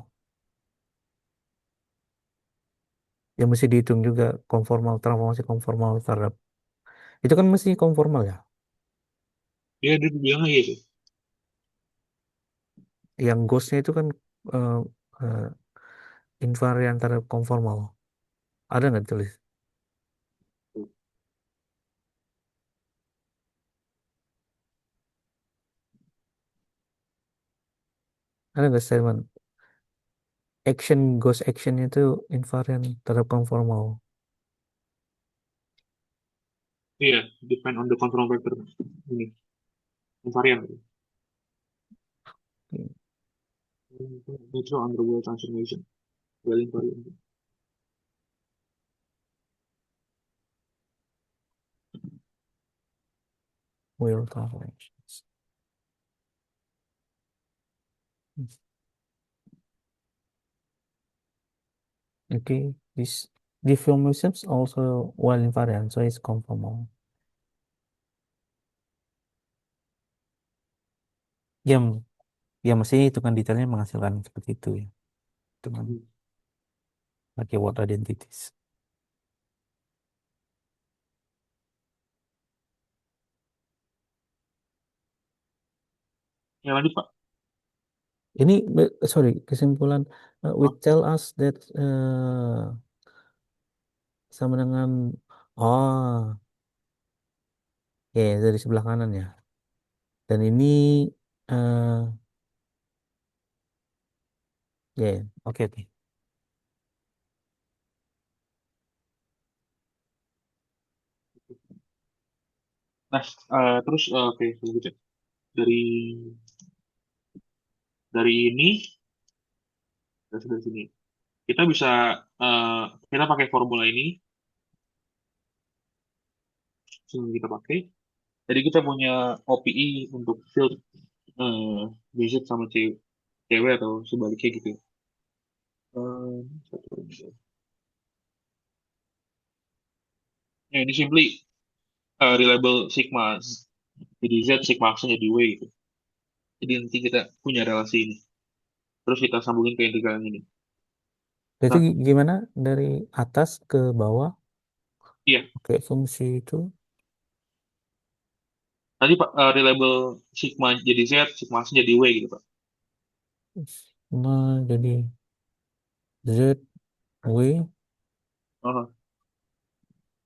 Yang mesti dihitung juga konformal transformasi konformal terhadap itu kan mesti konformal ya. Dia bilang gitu. Yang ghostnya itu kan eh, eh, invarian terhadap konformal. Ada nggak tulis? Ada nggak statement action ghost actionnya itu invarian terhadap konformal. Iya, depend on the control vector ini, varian. Natural underworld transformation, dwelling variant. Will transformations. Okay, this deformations also well invariant, so it's conformal. Ya, ya mestinya hitungan detailnya menghasilkan seperti itu ya. Hitungan Hmm. pakai word identities. Ya lanjut Pak. Ini sorry kesimpulan Oh, which tell us that sama dengan oh ya dari sebelah kanan ya. Dan ini eh ya oke oke. nah, terus oke, selanjutnya. Dari ini, dari sini, kita bisa eh, kita pakai formula ini, yang kita pakai. Jadi kita punya OPI untuk field BZ sama cewek atau sebaliknya gitu. Satu. Ya, ini simply reliable sigma jadi Z, sigma action jadi W gitu. Jadi nanti kita punya relasi ini. Terus kita sambungin ke integral yang ini. Itu Nah, gimana dari atas ke bawah iya. pakai fungsi itu Nanti Pak, reliable sigma jadi Z, sigma action jadi W gitu Pak. jadi Z W. Oh,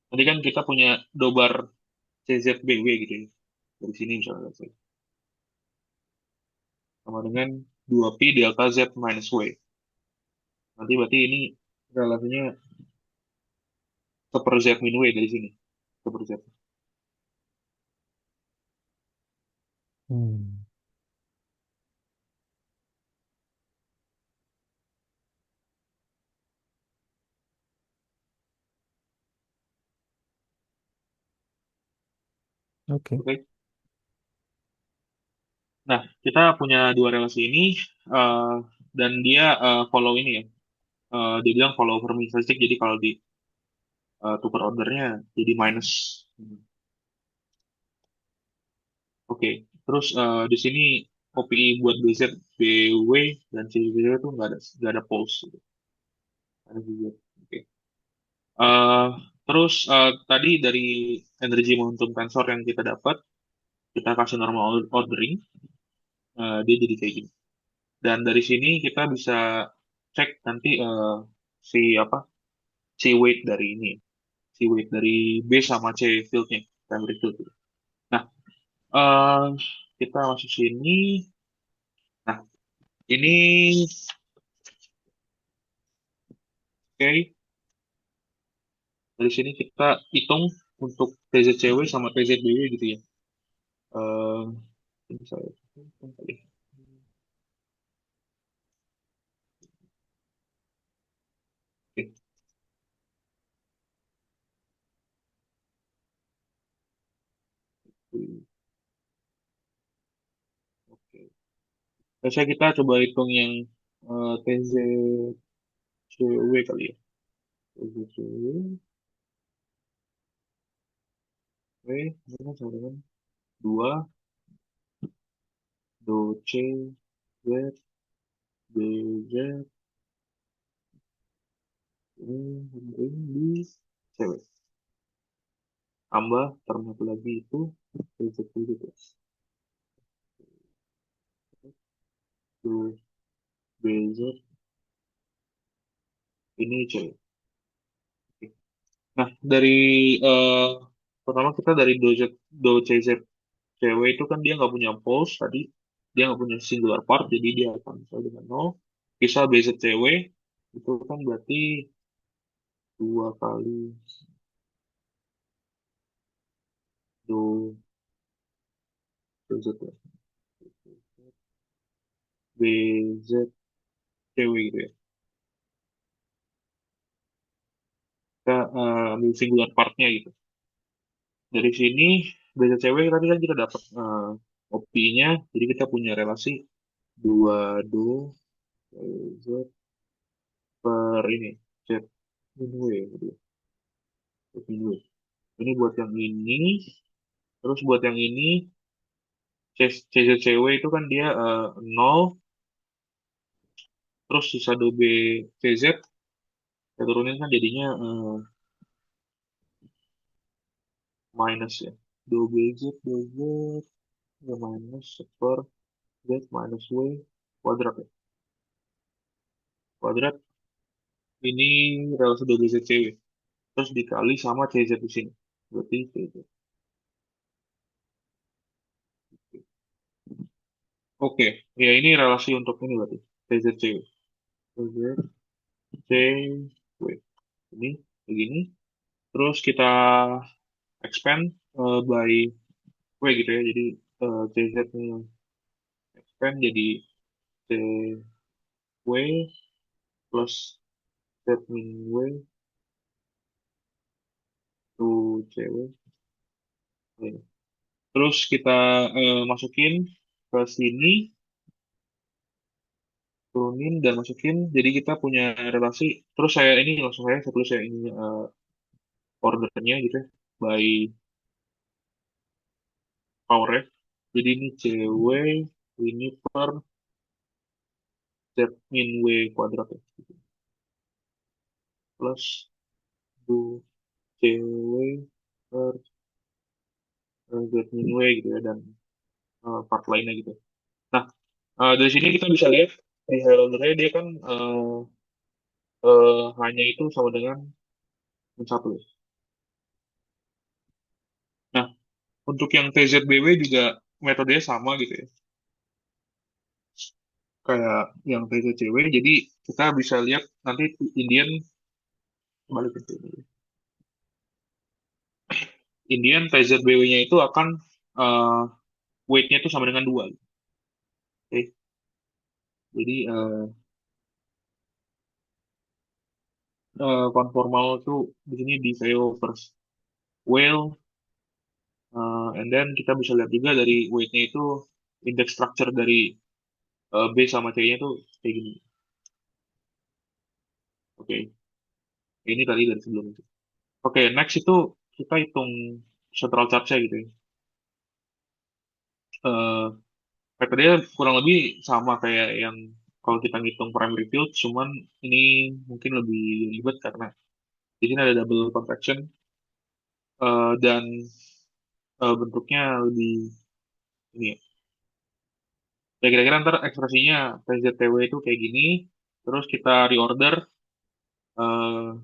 nanti kan kita punya dobar CZBW gitu ya. Dari sini misalnya. Sama dengan 2Pi delta Z minus W. Nanti berarti ini relasinya seper Z min W dari sini. Seper Z. Hmm, oke. Oke. Nah, kita punya dua relasi ini eh, dan dia follow ini ya. Dia bilang follow Fermi statistik. Jadi kalau di tukar ordernya jadi minus. Oke. Terus di sini OPI buat BZ, BW dan CZ itu nggak ada pulse. Gitu. Ada juga. Oke. Eh, terus tadi dari energi momentum tensor yang kita dapat, kita kasih normal ordering, dia jadi kayak gini. Dan dari sini kita bisa cek nanti si apa si weight dari ini. si weight dari B sama C fieldnya, primary field. Nah, eh kita masuk sini. Nah, ini oke. Dari sini kita hitung untuk TZCW sama TZBW gitu ya. Eh ini saya hitung kali. Oke, oke. Biasanya kita coba hitung yang TZCW kali ya. TZCW, ini kan sama dengan 2 do C Z B Z ini di cewek. Tambah term satu lagi itu TZW gitu. Do BZ ini cewek. Oke. Nah, dari eh, pertama kita dari do CZ cewek itu kan dia nggak punya pulse tadi, dia nggak punya singular part, jadi dia akan sama dengan nol. Kisah BZ cewek itu kan berarti 2 kali do BZ ya. BZ cewek gitu ya. Kita ambil singular partnya gitu. Dari sini BZ cewek tadi kan kita dapat OP-nya, jadi kita punya relasi 2 do Z per ini Z min W gitu ya. Z min W. Ini buat yang ini, terus buat yang ini CZCW itu kan dia 0, terus sisa 2B CZ kita turunin kan jadinya minus ya. 2BZ, 2Z, ya minus per Z minus W kuadrat ya. Kuadrat ini relasi 2BZCW. Terus dikali sama CZ di sini. Berarti CZ. Oke, ya ini relasi untuk ini berarti. CZCW. CZCW. Ini begini. Terus kita expand by W gitu ya. Jadi CZ-nya expand jadi CW plus Z min W to CW. Ya. Terus kita masukin ke sini, turunin dan masukin. Jadi kita punya relasi. Terus saya ini langsung saya tulis ya ini ordernya gitu ya. By power ya. Jadi ini CW ini per Z min W kuadrat ya. Plus 2 CW per Z min W gitu ya. Dan part lainnya gitu. Nah, dari sini kita bisa lihat di Heraldry dia kan hanya itu sama dengan min satu ya. Nah, untuk yang TZBW juga metodenya sama gitu ya. Kayak yang TZCW. Jadi kita bisa lihat nanti Indian balik ke sini. Indian TZBW-nya itu akan eh, weight-nya itu sama dengan 2. Oke. Jadi conformal itu di sini di VO first whale. And then kita bisa lihat juga dari weight-nya itu index structure dari B sama C-nya itu kayak gini. Oke, ini tadi dari sebelum itu. Oke, next itu kita hitung central charge-nya gitu ya. Eh, metodenya kurang lebih sama kayak yang kalau kita ngitung primary field, cuman ini mungkin lebih ribet karena di sini ada double contraction dan bentuknya lebih ini ya. Ya kira-kira ntar ekspresinya PZTW itu kayak gini, terus kita reorder eh,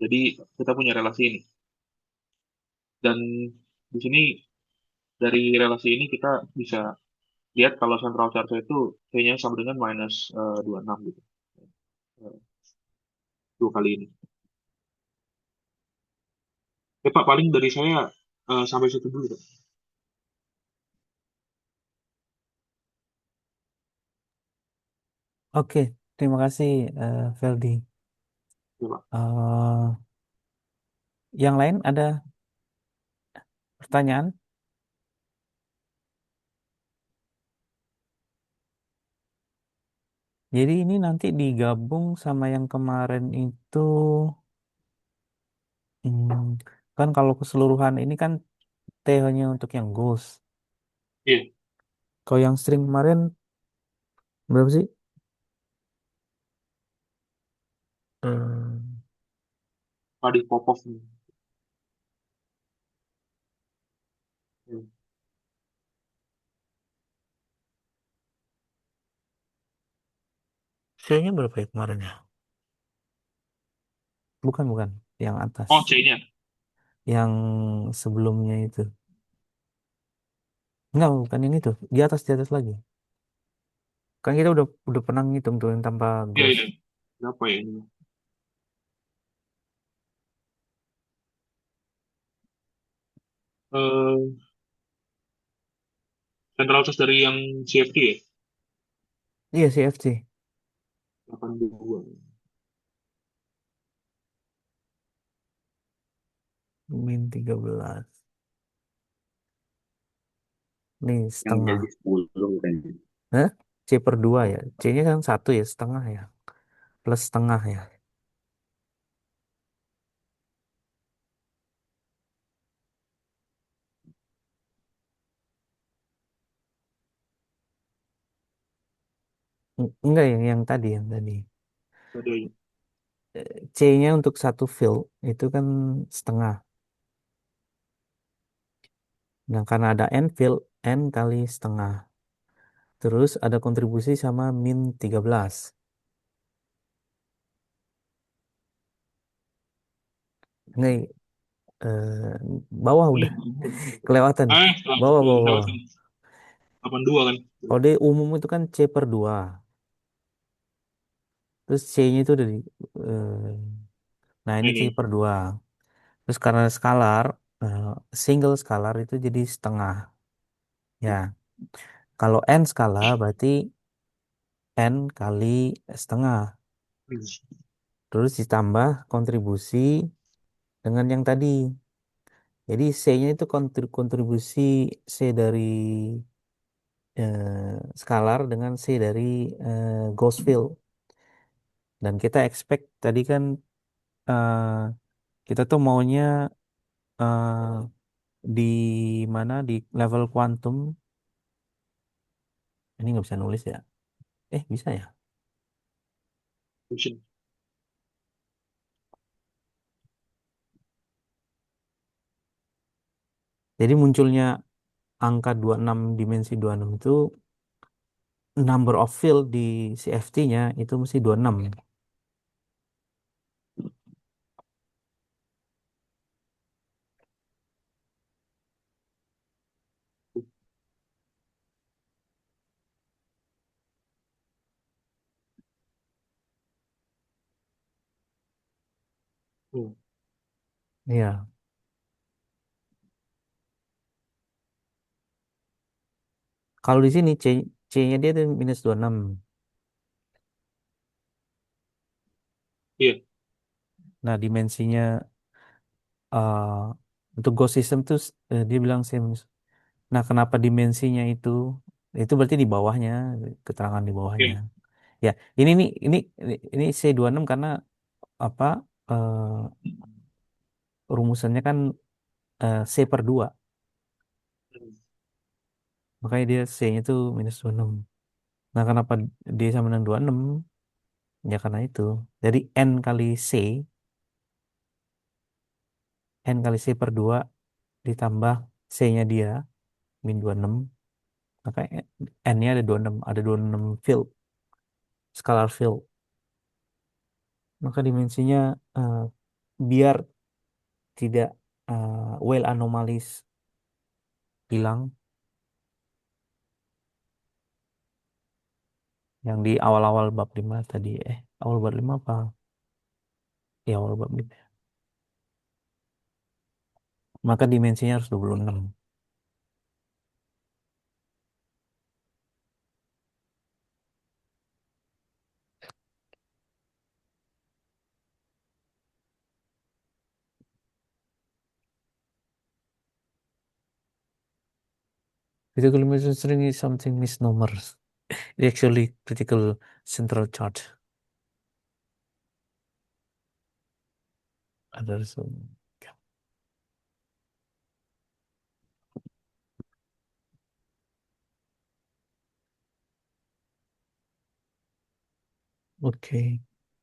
Jadi kita punya relasi ini. Dan di sini dari relasi ini kita bisa lihat kalau central charge itu kayaknya sama dengan minus 26 gitu. Eh, Dua kali ini. Ya Pak, paling dari saya sampai situ dulu, Pak. Oke, terima kasih Ferdi. Ya, Pak. Eh, yang lain ada pertanyaan? Jadi ini nanti digabung sama yang kemarin itu, hmm, kan kalau keseluruhan ini kan TH-nya untuk yang Ghost. Iya, Kalau yang string kemarin berapa sih? Hmm, Pak di Popov nih. Ya. C-nya berapa ya kemarin ya? Bukan, bukan. Yang atas. Oh, C-nya. Yang sebelumnya itu. Enggak, bukan yang itu. Di atas lagi. Kan kita udah pernah ngitung tuh yang tanpa Iya, ghost. iya. Berapa ya ini? Eh, Central charge dari yang CFD ya? Iya, CFC. 82. Min 13. Nih, Yang setengah. jadi 10 kan. Hah? C per 2 ya. C-nya kan satu ya, setengah ya. Plus setengah ya. Enggak yang tadi, yang tadi. Ada ya. C-nya untuk satu fill itu kan setengah. Nah, karena ada n fill, n kali setengah. Terus ada kontribusi sama min 13. Enggak, eh, bawah udah. Kelewatan. Bawah, bawah, Berapa bawah. sih? 82 kan? Kalau D umum itu kan C per 2. Terus C-nya itu udah di... eh, nah, Nah, ini C ini. per 2. Terus karena skalar, eh, single skalar itu jadi setengah. Ya, kalau N skala berarti N kali setengah. Terus ditambah kontribusi dengan yang tadi. Jadi C-nya itu kontribusi C dari skalar dengan C dari Gauss field. Dan kita expect tadi kan eh, kita tuh maunya di mana di level kuantum. Ini nggak bisa nulis ya. Bisa ya. Function. Jadi munculnya angka 26 dimensi 26 itu number of field di CFT-nya itu mesti 26. Hmm. Iya. Kalau di sini C-nya dia tuh minus 26. Iya. Nah, dimensinya eh, untuk Gauss system tuh dia bilang same. Nah, kenapa dimensinya itu berarti di bawahnya, keterangan di bawahnya. Oke. Ya, ini C26 karena apa rumusannya kan C per 2. Makanya dia C-nya tuh minus 26. Nah, kenapa D sama dengan 26? Ya karena itu. Jadi N kali C, N kali C per 2 ditambah C-nya dia, min 26. Maka N-nya ada 26, ada 26 field, scalar field. Maka dimensinya biar tidak well anomalies hilang yang di awal-awal bab 5 tadi. Awal bab 5 apa? Ya, awal bab 5. Maka dimensinya harus 26. Critical dimension string is something misnomers. It actually critical central charge. Ada some. Oke.